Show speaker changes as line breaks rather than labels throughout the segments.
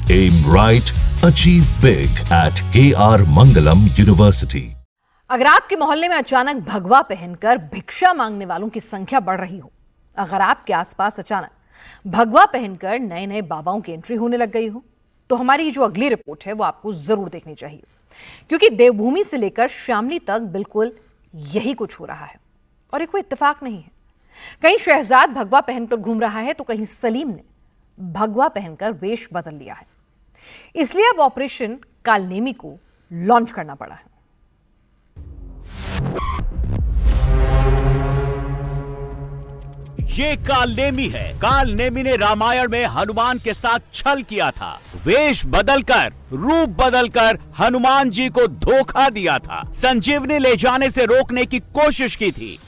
Aim right, achieve big at KR Mangalam University.
अगर आपके मोहल्ले में अचानक भगवा पहनकर भिक्षा मांगने वालों की संख्या बढ़ रही हो, अगर आपके आसपास अचानक भगवा पहनकर नए नए बाबाओं की एंट्री होने लग गई हो, तो हमारी जो अगली रिपोर्ट है वो आपको जरूर देखनी चाहिए, क्योंकि देवभूमि से लेकर शामली तक बिल्कुल यही कुछ हो रहा है। और ये कोई इत्तेफाक नहीं है। कहीं शहजाद भगवा पहनकर घूम रहा है, तो कहीं सलीम ने भगवा पहनकर वेश बदल लिया है। इसलिए अब ऑपरेशन कालनेमी को लॉन्च करना पड़ा है।
ये कालनेमी है। कालनेमी ने रामायण में हनुमान के साथ छल किया था। वेश बदलकर, रूप बदलकर हनुमान जी को धोखा दिया था। संजीवनी ले जाने से रोकने की कोशिश की थी।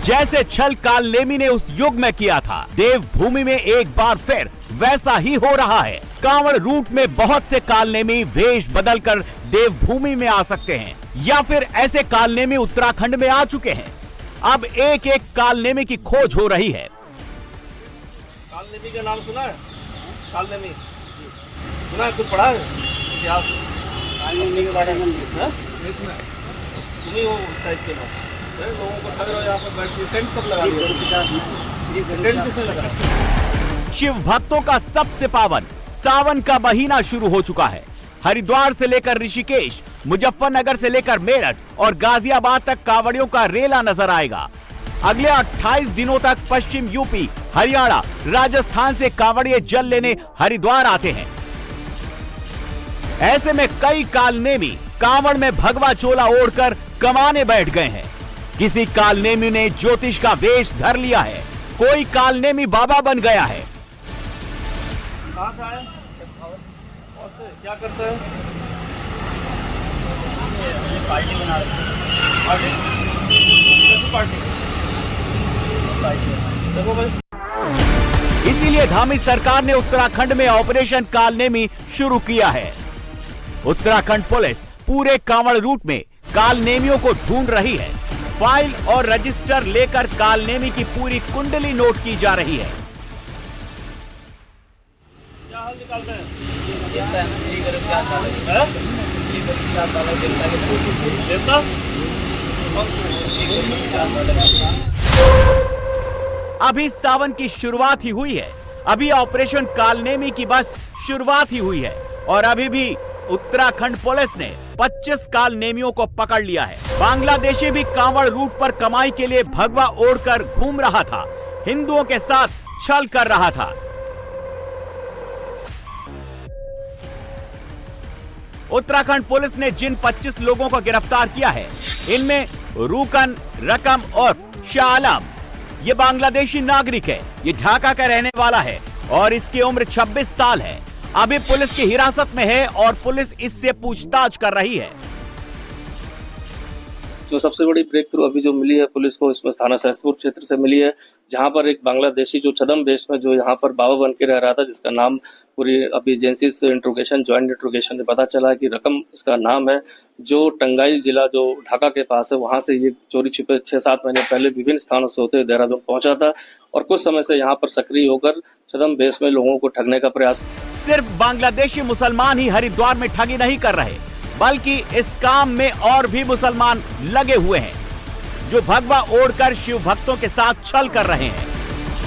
जैसे छल कालनेमी ने उस युग में किया था, देवभूमि में एक बार फिर वैसा ही हो रहा है। कांवड़ रूट में बहुत से कालनेमी वेश बदलकर देवभूमि में आ सकते हैं, या फिर ऐसे कालनेमी उत्तराखंड में आ चुके हैं। अब एक एक कालनेमी की खोज हो रही है।
कालनेमी का नाम सुना है? कालनेमी सुना है? कुछ पढ़ा है इतिहास कालनेमी के बारे में? तुम्ही वो टाइप के लोगों को ठग रहे हो यहाँ पर बैठ के। टेंट कब लगा दिया? टेंट किसने लगाया?
शिव भक्तों का सबसे पावन सावन का महीना शुरू हो चुका है। हरिद्वार से लेकर ऋषिकेश, मुजफ्फरनगर से लेकर मेरठ और गाजियाबाद तक कांवड़ियों का रेला नजर आएगा। अगले 28 दिनों तक पश्चिम यूपी, हरियाणा, राजस्थान से कांवड़िए जल लेने हरिद्वार आते हैं। ऐसे में कई कालनेमी कांवड़ में भगवा चोला ओढ़कर कमाने बैठ गए हैं। किसी कालनेमी ने ज्योतिष का वेश धर लिया है, कोई कालनेमी बाबा बन गया है।
कहाँ से आए? और से क्या करते हैं? पार्टी बना रहे हैं। पार्टी? कैसी पार्टी? देखो भाई,
इसीलिए धामी सरकार ने उत्तराखंड में ऑपरेशन कालनेमी शुरू किया है। उत्तराखंड पुलिस पूरे कांवड़ रूट में कालनेमियों को ढूंढ रही है। फाइल और रजिस्टर लेकर कालनेमी की पूरी कुंडली नोट की जा रही है।
क्या हाल निकालते हैं? देवता?
अभी सावन की शुरुआत ही हुई है। अभी ऑपरेशन कालनेमी की बस शुरुआत ही हुई है और अभी भी उत्तराखंड पुलिस ने 25 कालनेमियों को पकड़ लिया है। बांग्लादेशी भी कांवड़ रूट पर कमाई के लिए भगवा ओढ़कर घूम रहा था, हिंदुओं के साथ छल कर रहा था। उत्तराखंड पुलिस ने जिन 25 लोगों को गिरफ्तार किया है, इनमें रुकन रकम और शाह आलम, ये बांग्लादेशी नागरिक है। ये ढाका का रहने वाला है और इसकी उम्र 26 साल है। अभी पुलिस की हिरासत में है और पुलिस इससे पूछताछ कर रही है।
जो सबसे बड़ी ब्रेक थ्रू अभी जो मिली है पुलिस को, इसमें थाना सहसपुर क्षेत्र से मिली है, जहां पर एक बांग्लादेशी जो छदम वेश में जो यहाँ पर बाबा बन के रह रहा था, जिसका नाम पूरी अभी एजेंसी से इंट्रोगेशन, ज्वाइंट इंट्रोगेशन में पता चला कि रकम इसका नाम है, जो टंगाइल जिला जो ढाका के पास है, वहां से ये चोरी छिपे 6-7 महीने पहले विभिन्न स्थानों से होते देहरादून पहुंचा था और कुछ समय से यहाँ पर सक्रिय होकर छदम वेश में लोगों को ठगने का प्रयास।
सिर्फ बांग्लादेशी मुसलमान ही हरिद्वार में ठगी नहीं कर रहे, बल्कि इस काम में और भी मुसलमान लगे हुए हैं, जो भगवा ओढ़कर शिव भक्तों के साथ छल कर रहे हैं।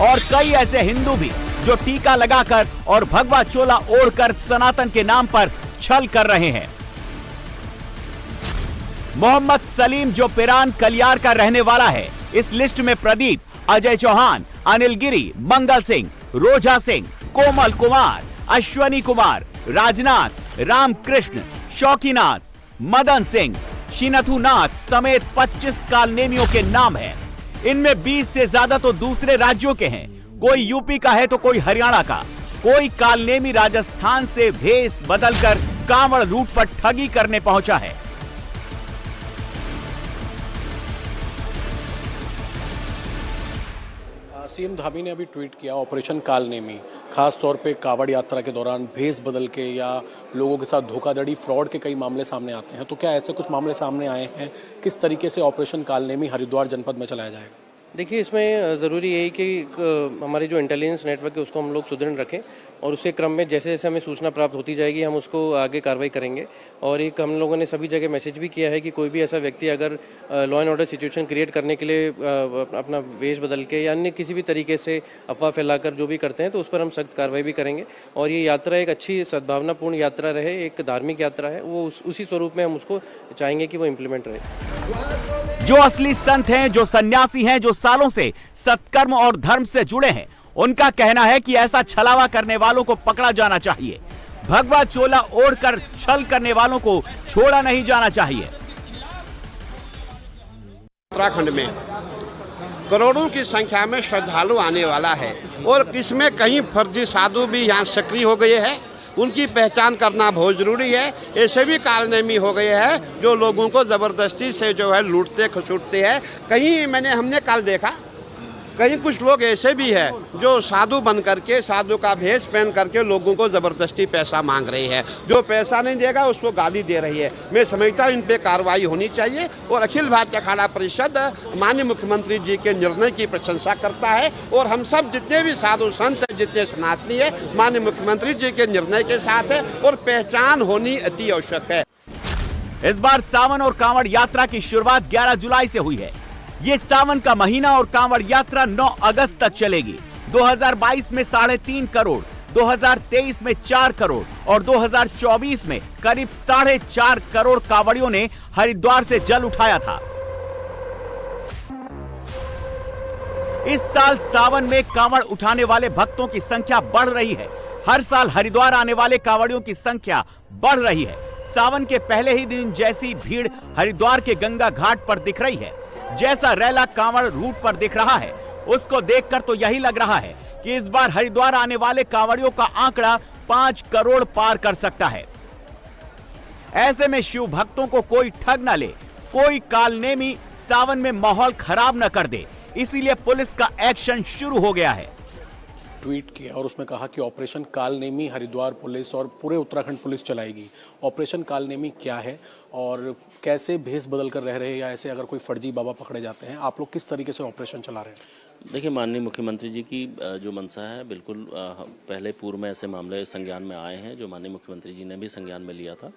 और कई ऐसे हिंदू भी जो टीका लगाकर और भगवा चोला ओढ़कर सनातन के नाम पर छल कर रहे हैं। मोहम्मद सलीम, जो पिरान कलियार का रहने वाला है, इस लिस्ट में प्रदीप, अजय चौहान, अनिल गिरी, मंगल सिंह, रोजा सिंह, कोमल कुमार, अश्वनी कुमार, राजनाथ, रामकृष्ण, शौकीनाथ, मदन सिंह, शिनथुनाथ समेत 25 कालनेमियों के नाम हैं। इनमें 20 से ज्यादा तो दूसरे राज्यों के हैं। कोई यूपी का है तो कोई हरियाणा का। कोई कालनेमी राजस्थान से भेष बदलकर कांवड़ रूट पर ठगी करने पहुंचा है।
सीएम धामी ने अभी ट्वीट किया, ऑपरेशन कालनेमी, खास तौर पे कावड़ यात्रा के दौरान भेष बदल के या लोगों के साथ धोखाधड़ी, फ्रॉड के कई मामले सामने आते हैं। तो क्या ऐसे कुछ मामले सामने आए हैं? किस तरीके से ऑपरेशन कालनेमी हरिद्वार जनपद में चलाया जाएगा?
देखिए, इसमें ज़रूरी यही कि हमारी जो इंटेलिजेंस नेटवर्क है उसको हम लोग सुदृढ़ रखें और उसी क्रम में जैसे जैसे हमें सूचना प्राप्त होती जाएगी हम उसको आगे कार्रवाई करेंगे। और एक हम लोगों ने सभी जगह मैसेज भी किया है कि कोई भी ऐसा व्यक्ति अगर law and order situation create करने के लिए अपना वेश बदल के या अन्य किसी भी तरीके से अफवाह फैलाकर जो भी करते हैं तो उस पर हम सख्त कार्रवाई भी करेंगे। और ये यात्रा एक अच्छी सद्भावनापूर्ण यात्रा रहे, एक धार्मिक यात्रा है, वो उसी स्वरूप में हम उसको चाहेंगे कि वो इम्प्लीमेंट रहे।
जो असली संत हैं, जो सन्यासी हैं, जो सालों से सत्कर्म और धर्म से जुड़े हैं, उनका कहना है कि ऐसा छलावा करने वालों को पकड़ा जाना चाहिए। भगवा चोला ओढ़कर छल करने वालों को छोड़ा नहीं जाना चाहिए।
उत्तराखंड में करोड़ों की संख्या में श्रद्धालु आने वाला है और इसमें कहीं फर्जी साधु भी यहाँ सक्रिय हो गए हैं। उनकी पहचान करना बहुत ज़रूरी है। ऐसे भी कारनामे हो गए हैं जो लोगों को ज़बरदस्ती से जो है लूटते खसूटते हैं। कहीं हमने कल देखा कहीं कुछ लोग ऐसे भी हैं जो साधु बन करके, साधु का भेष पहन करके लोगों को ज़बरदस्ती पैसा मांग रही है। जो पैसा नहीं देगा उसको गाली दे रही है। मैं समझता हूँ इन पे कार्रवाई होनी चाहिए और अखिल भारतीय अखाड़ा परिषद माननीय मुख्यमंत्री जी के निर्णय की प्रशंसा करता है और हम सब जितने भी साधु संत हैं, जितने सनातनी है, माननीय मुख्यमंत्री जी के निर्णय के साथ है और पहचान होनी अति आवश्यक है।
इस बार सावन और कांवड़ यात्रा की शुरुआत 11 जुलाई से हुई है। ये सावन का महीना और कांवड़ यात्रा 9 अगस्त तक चलेगी। 2022 में 3.5 करोड़, 2023 में 4 करोड़ और 2024 में करीब 4.5 करोड़ कांवड़ियों ने हरिद्वार से जल उठाया था। इस साल सावन में कांवड़ उठाने वाले भक्तों की संख्या बढ़ रही है। हर साल हरिद्वार आने वाले कांवड़ियों की संख्या बढ़ रही है। सावन के पहले ही दिन जैसी भीड़ हरिद्वार के गंगा घाट पर दिख रही है, जैसा रैला कांवड़ रूट पर दिख रहा है, उसको देखकर तो यही लग रहा है कि इस बार हरिद्वार आने वाले कांवड़ियों का आंकड़ा 5 करोड़ पार कर सकता है। ऐसे में शिव भक्तों को कोई ठग न ले, कोई कालनेमी सावन में माहौल खराब न कर दे, इसीलिए पुलिस का एक्शन शुरू हो गया है।
ट्वीट किया और उसमें कहा कि ऑपरेशन कालनेमी हरिद्वार पुलिस और पूरे उत्तराखंड पुलिस चलाएगी। ऑपरेशन कालनेमी क्या है और कैसे भेष बदल कर रह रहे हैं या ऐसे अगर कोई फर्जी बाबा पकड़े जाते हैं, आप लोग किस तरीके से ऑपरेशन चला रहे हैं?
देखिए, माननीय मुख्यमंत्री जी की जो मंशा है, बिल्कुल पहले पूर्व में ऐसे मामले संज्ञान में आए हैं जो माननीय मुख्यमंत्री जी ने भी संज्ञान में लिया था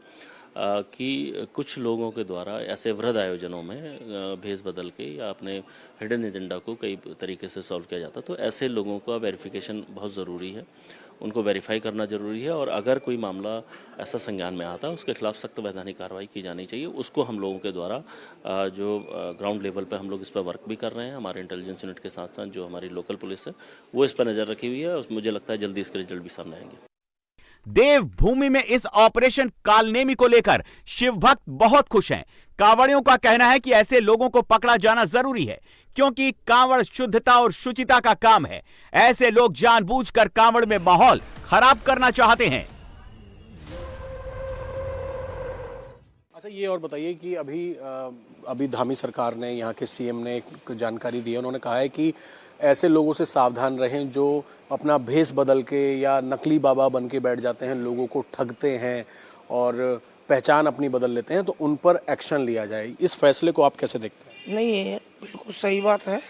कि कुछ लोगों के द्वारा ऐसे वृहद आयोजनों में भेष बदल के या अपने हिडन एजेंडा को कई तरीके से सॉल्व किया जाता। तो ऐसे लोगों का वेरिफिकेशन बहुत ज़रूरी है, उनको वेरीफाई करना जरूरी है और अगर कोई मामला ऐसा संज्ञान में आता है उसके खिलाफ सख्त वैधानिक कार्रवाई की जानी चाहिए। उसको हम लोगों के द्वारा जो ग्राउंड लेवल पे हम लोग इस पर वर्क भी कर रहे हैं। हमारे इंटेलिजेंस यूनिट के साथ साथ जो हमारी लोकल पुलिस है वो इस पर नज़र रखी हुई है और मुझे लगता है जल्दी इसके रिजल्ट भी सामने आएंगे।
देवभूमि में इस ऑपरेशन कालनेमी को लेकर शिव भक्त बहुत खुश हैं। कांवड़ियों का कहना है कि ऐसे लोगों को पकड़ा जाना जरूरी है क्योंकि कांवड़ शुद्धता और शुचिता का काम है। ऐसे लोग जानबूझकर कांवड़ में माहौल खराब करना चाहते हैं।
अच्छा, ये और बताइए कि अभी धामी सरकार ने, यहाँ के सीएम ने एक जानकारी दी है। उन्होंने कहा है कि ऐसे लोगों से सावधान रहें जो अपना भेष बदल के या नकली बाबा बन के बैठ जाते हैं, लोगों को ठगते हैं और पहचान अपनी बदल लेते हैं, तो उन पर एक्शन लिया जाए। इस फैसले को आप कैसे देखते हैं?
नहीं, ये बिल्कुल सही बात है।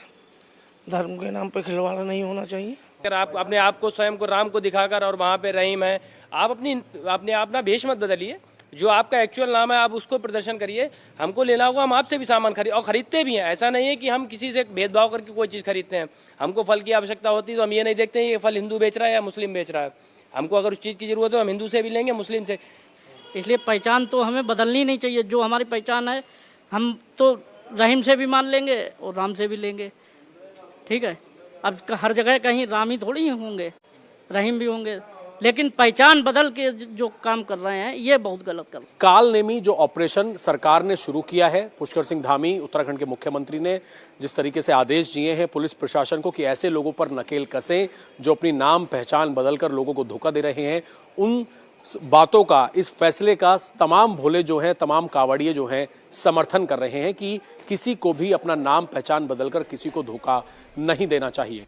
धर्म के नाम पे खिलवाड़ा नहीं होना चाहिए।
अगर आप अपने आप को, स्वयं को राम को दिखाकर और वहाँ पे रहीम है, आप अपना भेष मत बदलिए। जो आपका एक्चुअल नाम है आप उसको प्रदर्शन करिए। हमको लेना होगा, हम आपसे भी सामान खरीदते भी हैं। ऐसा नहीं है कि हम किसी से भेदभाव करके कोई चीज़ खरीदते हैं। हमको फल की आवश्यकता होती है तो हम ये नहीं देखते हैं ये फल हिंदू बेच रहा है या मुस्लिम बेच रहा है। हमको अगर उस चीज़ की जरूरत है हम हिंदू से भी लेंगे, मुस्लिम से।
इसलिए पहचान तो हमें बदलनी नहीं चाहिए। जो हमारी पहचान है हम तो रहीम से भी मान लेंगे और राम से भी लेंगे, ठीक है। अब हर जगह कहीं राम ही थोड़ी होंगे, रहीम भी होंगे, लेकिन पहचान बदल के जो काम कर रहे हैं ये बहुत गलत कर।
कालनेमी जो ऑपरेशन सरकार ने शुरू किया है, पुष्कर सिंह धामी उत्तराखंड के मुख्यमंत्री ने जिस तरीके से आदेश दिए हैं पुलिस प्रशासन को कि ऐसे लोगों पर नकेल कसें जो अपनी नाम पहचान बदलकर लोगों को धोखा दे रहे हैं, उन बातों का, इस फैसले का तमाम भोले जो हैं, तमाम कावड़िए जो हैं समर्थन कर रहे हैं कि किसी को भी अपना नाम पहचान बदलकर किसी को धोखा नहीं देना चाहिए।